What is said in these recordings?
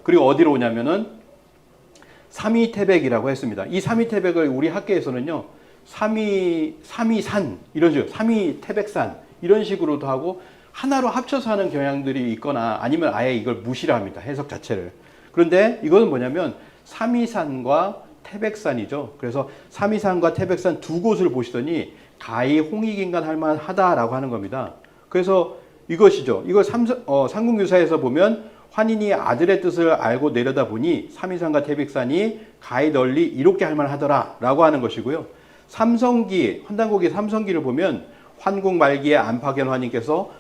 그리고 어디로 오냐면은 삼위태백이라고 했습니다. 이 삼위태백을 우리 학계에서는요, 삼위산 이런 식으로 삼위태백산 이런 식으로도 하고 하나로 합쳐서 하는 경향들이 있거나 아니면 아예 이걸 무시를 합니다. 해석 자체를. 그런데 이거는 뭐냐면 삼위산과 태백산이죠. 그래서 삼위산과 태백산 두 곳을 보시더니 가히 홍익인간 할 만하다라고 하는 겁니다. 그래서 이것이죠. 이걸 삼국유사에서 보면 환인이 아들의 뜻을 알고 내려다보니 삼위산과 태백산이 가히 널리 이롭게 할 만하더라 라고 하는 것이고요. 삼성기, 환단고기 삼성기를 보면 환국 말기에 안팎의 환인께서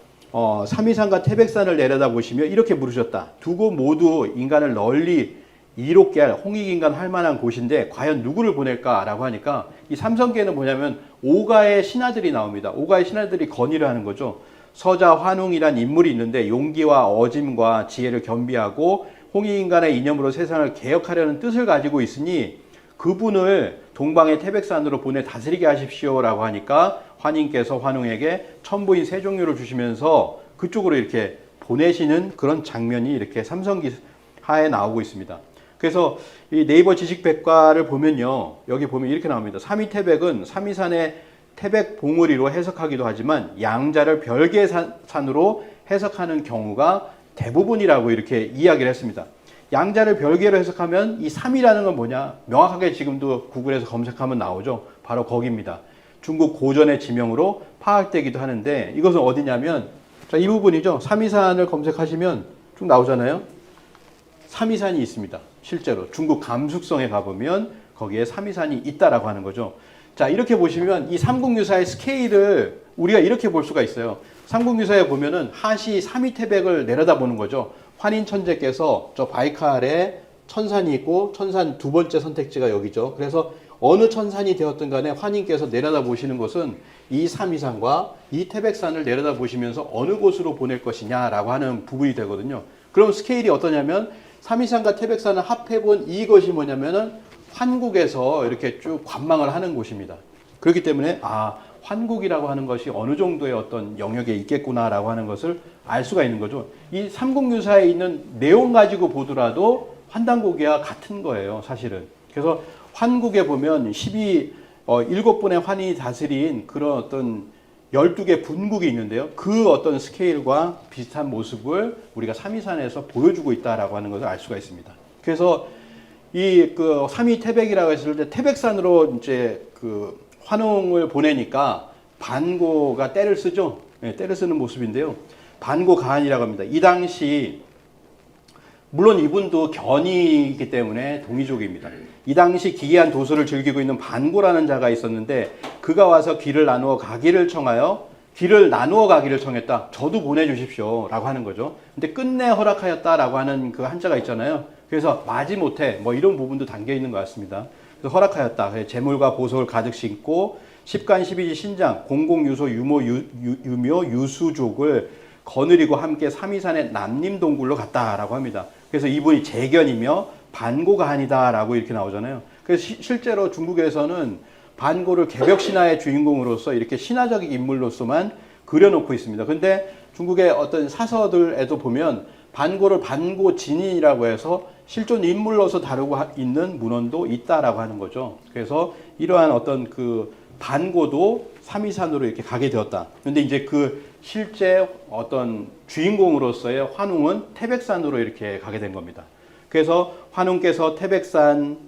삼위산과 태백산을 내려다보시며 이렇게 물으셨다. 두 곳 모두 인간을 널리 이롭게 할 홍익인간 할 만한 곳인데 과연 누구를 보낼까라고 하니까 이 삼성기에는 뭐냐면 오가의 신하들이 나옵니다. 오가의 신하들이 건의를 하는 거죠. 서자 환웅이란 인물이 있는데 용기와 어짐과 지혜를 겸비하고 홍익인간의 이념으로 세상을 개혁하려는 뜻을 가지고 있으니 그분을 동방의 태백산으로 보내 다스리게 하십시오라고 하니까 환인께서 환웅에게 천부인 세 종류를 주시면서 그쪽으로 이렇게 보내시는 그런 장면이 이렇게 삼성기하에 나오고 있습니다. 그래서 이 네이버 지식백과를 보면요, 여기 보면 이렇게 나옵니다. 삼위태백은 삼위산의 태백 봉우리로 해석하기도 하지만 양자를 별개의 산으로 해석하는 경우가 대부분이라고 이렇게 이야기를 했습니다. 양자를 별개로 해석하면 이 3이라는 건 뭐냐? 명확하게 지금도 구글에서 검색하면 나오죠. 바로 거기입니다. 중국 고전의 지명으로 파악되기도 하는데 이것은 어디냐면 자, 이 부분이죠. 삼위산을 검색하시면 쭉 나오잖아요. 삼위산이 있습니다. 실제로 중국 감숙성에 가보면 거기에 삼위산이 있다라고 하는 거죠. 자, 이렇게 보시면 이 삼국유사의 스케일을 우리가 이렇게 볼 수가 있어요. 삼국유사에 보면은 하시 삼위태백을 내려다보는 거죠. 환인천재께서 저 바이칼에 천산이 있고 천산 두 번째 선택지가 여기죠. 그래서 어느 천산이 되었든 간에 환인께서 내려다보시는 것은 이 삼위산과 이 태백산을 내려다보시면서 어느 곳으로 보낼 것이냐라고 하는 부분이 되거든요. 그럼 스케일이 어떠냐면 삼위산과 태백산을 합해본 이것이 뭐냐면은 환국에서 이렇게 쭉 관망을 하는 곳입니다. 그렇기 때문에 환국이라고 하는 것이 어느 정도의 어떤 영역에 있겠구나라고 하는 것을 알 수가 있는 거죠. 이 삼국유사에 있는 내용 가지고 보더라도 환단고기와 같은 거예요, 사실은. 그래서 환국에 보면 7분의 환이 다스린 그런 어떤 12개 분국이 있는데요. 그 어떤 스케일과 비슷한 모습을 우리가 삼위산에서 보여주고 있다라고 하는 것을 알 수가 있습니다. 그래서 이 삼위태백이라고 했을 때 태백산으로 이제 그 환웅을 보내니까 반고가 떼를 쓰죠. 네, 떼를 쓰는 모습인데요. 반고 가한이라고 합니다. 이 당시 물론 이분도 견이기 때문에 동이족입니다. 이 당시 기이한 도수를 즐기고 있는 반고라는 자가 있었는데 그가 와서 길을 나누어 가기를 청하여 길을 나누어 가기를 청했다. 저도 보내주십시오 라고 하는 거죠. 근데 끝내 허락하였다라고 하는 그 한자가 있잖아요. 그래서 마지못해 뭐 이런 부분도 담겨 있는 것 같습니다. 그래서 허락하였다. 재물과 보석을 가득 싣고 십간 십이지 신장 공공유소 유모 유묘 유수족을 거느리고 함께 삼위산의 남림동굴로 갔다라고 합니다. 그래서 이분이 재견이며 반고가 아니다라고 이렇게 나오잖아요. 그래서 실제로 중국에서는 반고를 개벽신화의 주인공으로서 이렇게 신화적인 인물로서만 그려놓고 있습니다. 근데 중국의 어떤 사서들에도 보면 반고를 반고진인이라고 해서 실존 인물로서 다루고 있는 문헌도 있다라고 하는 거죠. 그래서 이러한 어떤 그 반고도 삼위산으로 이렇게 가게 되었다. 근데 이제 그 실제 어떤 주인공으로서의 환웅은 태백산으로 이렇게 가게 된 겁니다. 그래서 환웅께서 태백산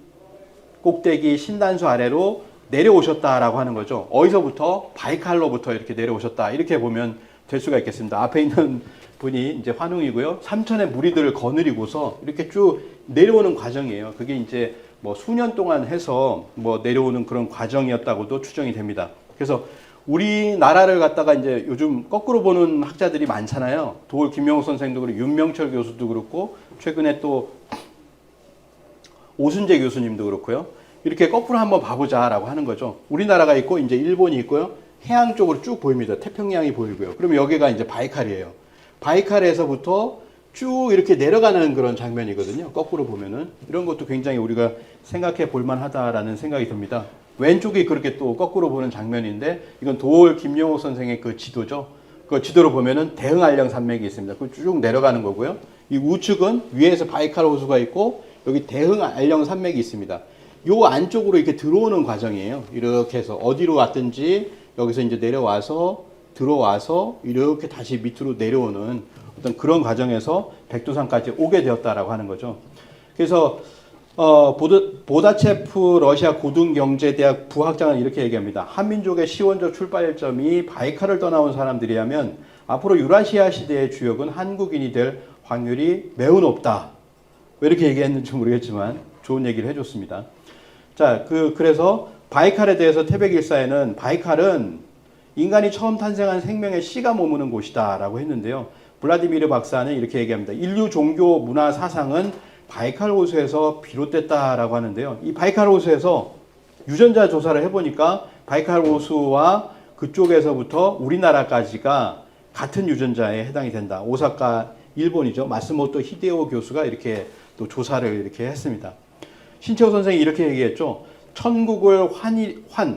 꼭대기 신단수 아래로 내려오셨다라고 하는 거죠. 어디서부터? 바이칼로부터 이렇게 내려오셨다. 이렇게 보면 될 수가 있겠습니다. 앞에 있는 분이 이제 환웅이고요. 삼천의 무리들을 거느리고서 이렇게 쭉 내려오는 과정이에요. 그게 이제 뭐 수년 동안 해서 뭐 내려오는 그런 과정이었다고도 추정이 됩니다. 그래서 우리나라를 갖다가 이제 요즘 거꾸로 보는 학자들이 많잖아요. 도올 김명호 선생도 그렇고 윤명철 교수도 그렇고 최근에 또 오순재 교수님도 그렇고요. 이렇게 거꾸로 한번 봐보자라고 하는 거죠. 우리나라가 있고 이제 일본이 있고요. 해양 쪽으로 쭉 보입니다. 태평양이 보이고요. 그러면 여기가 이제 바이칼이에요. 바이칼에서부터 쭉 이렇게 내려가는 그런 장면이거든요. 거꾸로 보면은 이런 것도 굉장히 우리가 생각해 볼 만하다라는 생각이 듭니다. 왼쪽이 그렇게 또 거꾸로 보는 장면인데 이건 도올 김용호 선생의 그 지도죠. 그 지도로 보면은 대흥알령 산맥이 있습니다. 그 쭉 내려가는 거고요. 이 우측은 위에서 바이칼 호수가 있고 여기 대흥알령 산맥이 있습니다. 요 안쪽으로 이렇게 들어오는 과정이에요. 이렇게 해서 어디로 왔든지 여기서 이제 내려와서 들어와서 이렇게 다시 밑으로 내려오는 어떤 그런 과정에서 백두산까지 오게 되었다라고 하는 거죠. 그래서 보다체프 러시아 고등경제대학 부학장은 이렇게 얘기합니다. 한민족의 시원적 출발점이 바이칼을 떠나온 사람들이라면 앞으로 유라시아 시대의 주역은 한국인이 될 확률이 매우 높다. 왜 이렇게 얘기했는지 모르겠지만 좋은 얘기를 해줬습니다. 자, 그래서 바이칼에 대해서 태백일사에는 바이칼은 인간이 처음 탄생한 생명의 씨가 머무는 곳이다라고 했는데요. 블라디미르 박사는 이렇게 얘기합니다. 인류 종교 문화 사상은 바이칼 호수에서 비롯됐다라고 하는데요. 이 바이칼 호수에서 유전자 조사를 해보니까 바이칼 호수와 그쪽에서부터 우리나라까지가 같은 유전자에 해당이 된다. 오사카 일본이죠. 마스모토 히데오 교수가 이렇게 또 조사를 이렇게 했습니다. 신채호 선생이 이렇게 얘기했죠. 천국을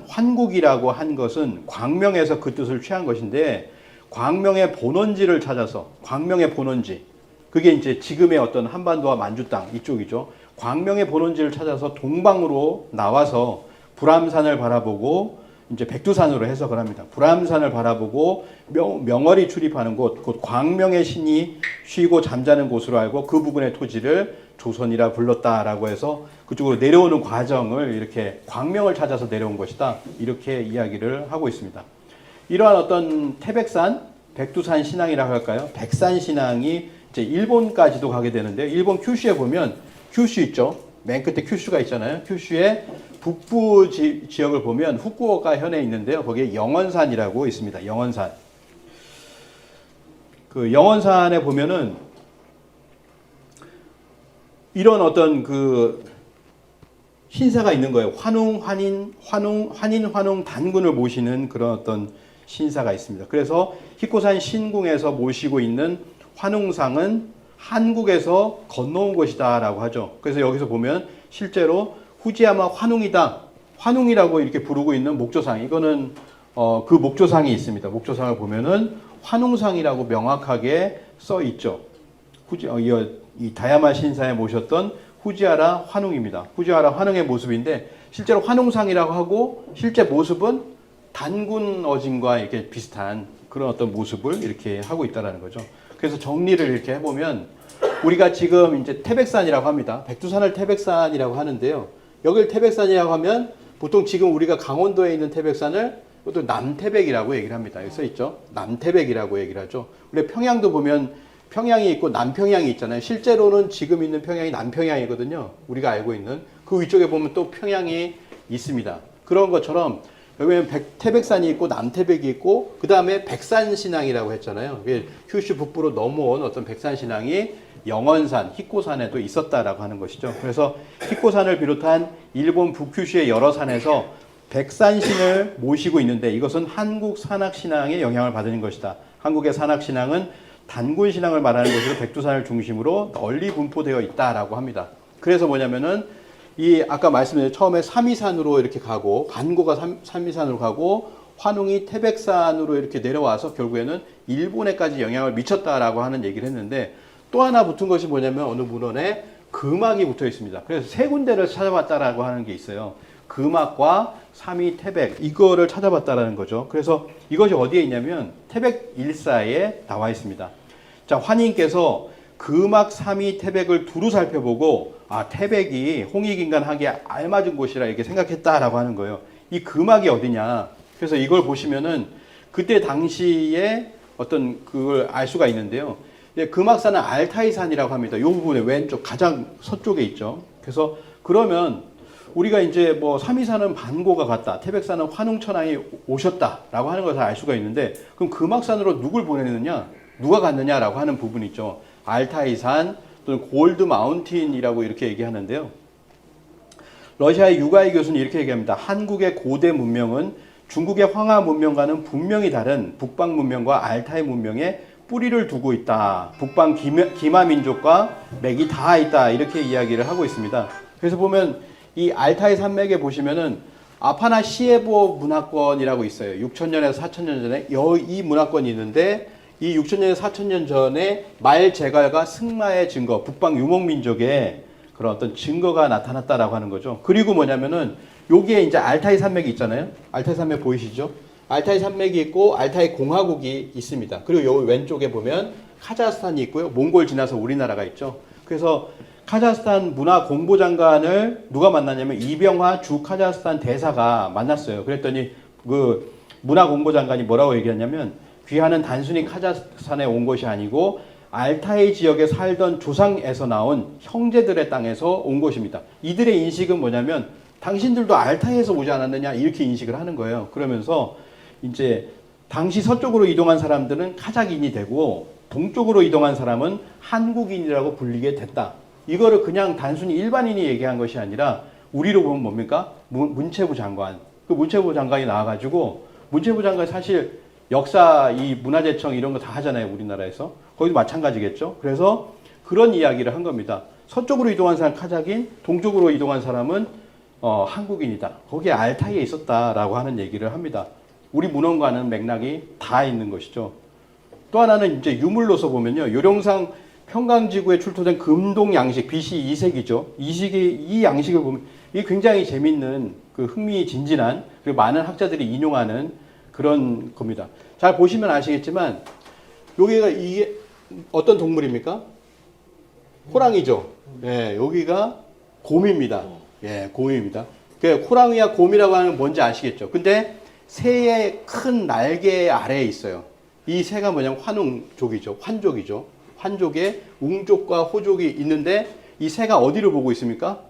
환국이라고 한 것은 광명에서 그 뜻을 취한 것인데 광명의 본원지를 찾아서 광명의 본원지 그게 이제 지금의 어떤 한반도와 만주 땅 이쪽이죠. 광명의 본원지를 찾아서 동방으로 나와서 불암산을 바라보고 이제 백두산으로 해석을 합니다. 불암산을 바라보고 명월이 출입하는 곳, 곧 광명의 신이 쉬고 잠자는 곳으로 알고 그 부근의 토지를 조선이라 불렀다라고 해서 그쪽으로 내려오는 과정을 이렇게 광명을 찾아서 내려온 것이다. 이렇게 이야기를 하고 있습니다. 이러한 어떤 태백산, 백두산 신앙이라고 할까요? 백산 신앙이 이제 일본까지도 가게 되는데요. 일본 큐슈에 보면 큐슈 있죠. 맨 끝에 큐슈가 있잖아요. 큐슈의 북부 지역을 보면 후쿠오카 현에 있는데요. 거기에 영원산이라고 있습니다. 영원산. 그 영원산에 보면은 이런 어떤 그 신사가 있는 거예요. 환웅 단군을 모시는 그런 어떤 신사가 있습니다. 그래서 히코산 신궁에서 모시고 있는 환웅상은 한국에서 건너온 것이다라고 하죠. 그래서 여기서 보면 실제로 후지야마 환웅이다. 환웅이라고 이렇게 부르고 있는 목조상. 이거는 그 목조상이 있습니다. 목조상을 보면은 환웅상이라고 명확하게 써 있죠. 이 다야마 신사에 모셨던 후지하라 환웅입니다. 후지하라 환웅의 모습인데 실제로 환웅상이라고 하고 실제 모습은 단군 어진과 이렇게 비슷한 그런 어떤 모습을 이렇게 하고 있다라는 거죠. 그래서 정리를 이렇게 해보면 우리가 지금 이제 태백산이라고 합니다. 백두산을 태백산이라고 하는데요. 여길 태백산이라고 하면 보통 지금 우리가 강원도에 있는 태백산을 또 남태백이라고 얘기를 합니다. 여기 써 있죠. 남태백이라고 얘기를 하죠. 우리 평양도 보면 평양이 있고 남평양이 있잖아요. 실제로는 지금 있는 평양이 남평양이거든요. 우리가 알고 있는 그 위쪽에 보면 또 평양이 있습니다. 그런 것처럼 여기는 태백산이 있고 남태백이 있고 그 다음에 백산신앙이라고 했잖아요. 큐슈 북부로 넘어온 어떤 백산신앙이 영원산, 히코산에도 있었다라고 하는 것이죠. 그래서 히코산을 비롯한 일본 북큐슈의 여러 산에서 백산신을 모시고 있는데 이것은 한국 산악신앙의 영향을 받은 것이다. 한국의 산악신앙은 단군신앙을 말하는 것으로 백두산을 중심으로 널리 분포되어 있다라고 합니다. 그래서 뭐냐면은 이 아까 말씀드린 처음에 삼위산으로 이렇게 가고 반고가 삼위산으로 가고 환웅이 태백산으로 이렇게 내려와서 결국에는 일본에까지 영향을 미쳤다라고 하는 얘기를 했는데 또 하나 붙은 것이 뭐냐면 어느 문헌에 금악이 붙어 있습니다. 그래서 세 군데를 찾아봤다라고 하는 게 있어요. 금악과 삼위 태백 이거를 찾아봤다라는 거죠. 그래서 이것이 어디에 있냐면 태백 일사에 나와 있습니다. 자, 환인께서 금악 삼위 태백을 두루 살펴보고 아 태백이 홍익인간하기에 알맞은 곳이라 이렇게 생각했다라고 하는 거예요. 이 금악이 어디냐? 그래서 이걸 보시면은 그때 당시에 어떤 그걸 알 수가 있는데요. 금악산은 알타이산이라고 합니다. 이 부분에 왼쪽 가장 서쪽에 있죠. 그래서 그러면 우리가 이제 뭐 삼위산은 반고가 갔다, 태백산은 환웅천왕이 오셨다라고 하는 것을 알 수가 있는데 그럼 금악산으로 누굴 보내느냐, 누가 갔느냐라고 하는 부분이 있죠. 알타이산 또는 골드 마운틴이라고 이렇게 얘기하는데요. 러시아의 유가이 교수는 이렇게 얘기합니다. 한국의 고대 문명은 중국의 황하 문명과는 분명히 다른 북방 문명과 알타이 문명에 뿌리를 두고 있다. 북방 기마 민족과 맥이 다 있다. 이렇게 이야기를 하고 있습니다. 그래서 보면 이 알타이 산맥에 보시면은 아파나시에보 문화권이라고 있어요. 6천년에서 4천년 전에 이 문화권이 있는데 이 6천년에서 4천년 전에 말 제갈과 승마의 증거, 북방 유목민족의 그런 어떤 증거가 나타났다라고 하는 거죠. 그리고 뭐냐면은 여기에 이제 알타이 산맥이 있잖아요. 알타이 산맥 보이시죠? 알타이 산맥이 있고 알타이 공화국이 있습니다. 그리고 여기 왼쪽에 보면 카자흐스탄이 있고요. 몽골 지나서 우리나라가 있죠. 그래서 카자흐스탄 문화공보장관을 누가 만났냐면 이병화 주 카자흐스탄 대사가 만났어요. 그랬더니 그 문화공보장관이 뭐라고 얘기했냐면 귀하는 단순히 카자흐스탄에 온 것이 아니고 알타이 지역에 살던 조상에서 나온 형제들의 땅에서 온 것입니다. 이들의 인식은 뭐냐면 당신들도 알타이에서 오지 않았느냐 이렇게 인식을 하는 거예요. 그러면서 이제 당시 서쪽으로 이동한 사람들은 카자흐인이 되고 동쪽으로 이동한 사람은 한국인이라고 불리게 됐다. 이거를 그냥 단순히 일반인이 얘기한 것이 아니라 우리로 보면 뭡니까? 문체부 장관. 그 문체부 장관이 나와가지고 문체부 장관이 사실 역사, 이 문화재청 이런 거 다 하잖아요. 우리나라에서. 거기도 마찬가지겠죠. 그래서 그런 이야기를 한 겁니다. 서쪽으로 이동한 사람 카자흐인, 동쪽으로 이동한 사람은 한국인이다. 거기에 알타이에 있었다라고 하는 얘기를 합니다. 우리 문헌과는 맥락이 다 있는 것이죠. 또 하나는 이제 유물로서 보면요. 요령상 평강지구에 출토된 금동 양식, BC 2세기죠. 이 양식을 보면 이게 굉장히 재밌는 그 흥미진진한 그리고 많은 학자들이 인용하는 그런 겁니다. 잘 보시면 아시겠지만 여기가 이게 어떤 동물입니까? 호랑이죠. 예, 여기가 곰입니다. 예, 곰입니다. 그 호랑이와 곰이라고 하는 뭔지 아시겠죠? 근데 새의 큰 날개 아래에 있어요. 이 새가 뭐냐면 환웅족이죠. 환족이죠. 환족에 웅족과 호족이 있는데 이 새가 어디를 보고 있습니까?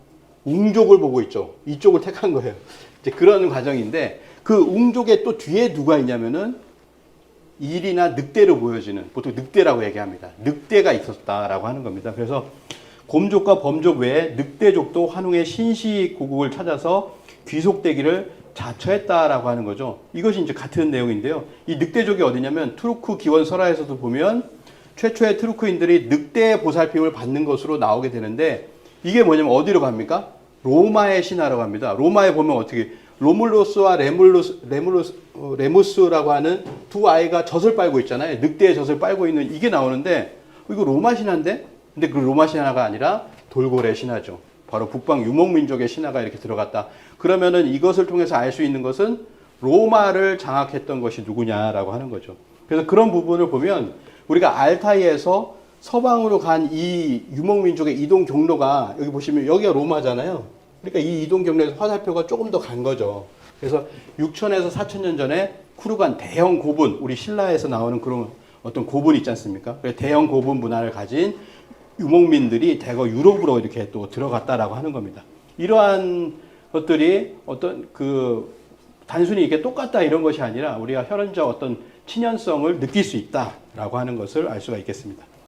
웅족을 보고 있죠. 이쪽을 택한 거예요. 이제 그런 과정인데 그 웅족의 또 뒤에 누가 있냐면은 일이나 늑대로 보여지는 보통 늑대라고 얘기합니다. 늑대가 있었다라고 하는 겁니다. 그래서 곰족과 범족 외에 늑대족도 환웅의 신시고국을 찾아서 귀속되기를 자처했다라고 하는 거죠. 이것이 이제 같은 내용인데요. 이 늑대족이 어디냐면 투르크 기원 설화에서도 보면 최초의 투르크인들이 늑대의 보살핌을 받는 것으로 나오게 되는데 이게 뭐냐면 어디로 갑니까? 로마의 신화라고 합니다. 로마에 보면 어떻게 로물루스와 레무스라고 하는 두 아이가 젖을 빨고 있잖아요. 늑대의 젖을 빨고 있는 이게 나오는데 이거 로마 신화인데? 근데 그 로마 신화가 아니라 돌고래 신화죠. 바로 북방 유목민족의 신화가 이렇게 들어갔다. 그러면은 이것을 통해서 알 수 있는 것은 로마를 장악했던 것이 누구냐라고 하는 거죠. 그래서 그런 부분을 보면 우리가 알타이에서 서방으로 간 이 유목민족의 이동 경로가 여기 보시면 여기가 로마잖아요. 그러니까 이 이동 경로에서 화살표가 조금 더 간 거죠. 그래서 6천에서 4천년 전에 쿠르간 대형 고분, 우리 신라에서 나오는 그런 어떤 고분 있지 않습니까? 대형 고분 문화를 가진 유목민들이 대거 유럽으로 이렇게 또 들어갔다라고 하는 겁니다. 이러한 것들이 어떤 그 단순히 이게 똑같다 이런 것이 아니라 우리가 혈연적 어떤 친연성을 느낄 수 있다라고 하는 것을 알 수가 있겠습니다.